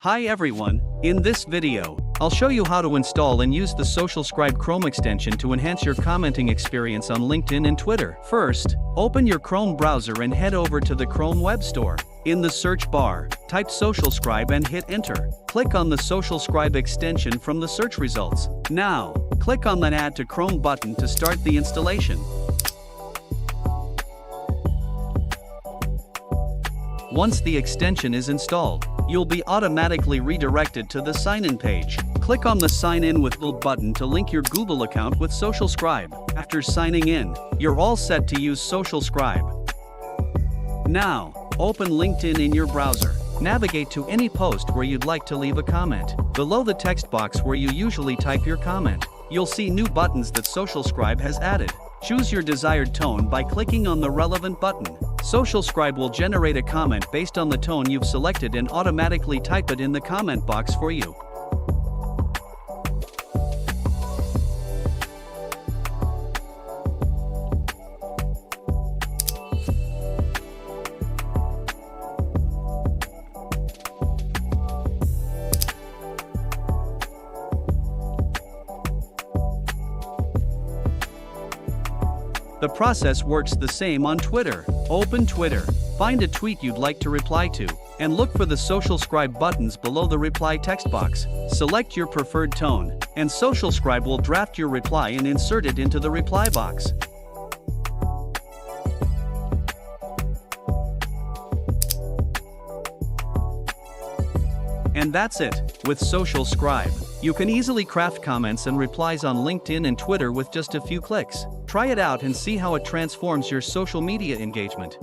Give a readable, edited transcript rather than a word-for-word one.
Hi everyone, in this video, I'll show you how to install and use the SocialScribe Chrome extension to enhance your commenting experience on LinkedIn and Twitter. First, open your Chrome browser and head over to the Chrome Web Store. In the search bar, type SocialScribe and hit enter. Click on the SocialScribe extension from the search results. Now, click on the Add to Chrome button to start the installation. Once the extension is installed, you'll be automatically redirected to the sign-in page. Click on the Sign In with Google button to link your Google account with SocialScribe. After signing in, you're all set to use SocialScribe. Now, open LinkedIn in your browser. Navigate to any post where you'd like to leave a comment. Below the text box where you usually type your comment, you'll see new buttons that SocialScribe has added. Choose your desired tone by clicking on the relevant button. SocialScribe will generate a comment based on the tone you've selected and automatically type it in the comment box for you. The process works the same on Twitter. Open Twitter, find a tweet you'd like to reply to, and look for the SocialScribe buttons below the reply text box. Select your preferred tone, and SocialScribe will draft your reply and insert it into the reply box. And that's it. With SocialScribe, you can easily craft comments and replies on LinkedIn and Twitter with just a few clicks. Try it out and see how it transforms your social media engagement.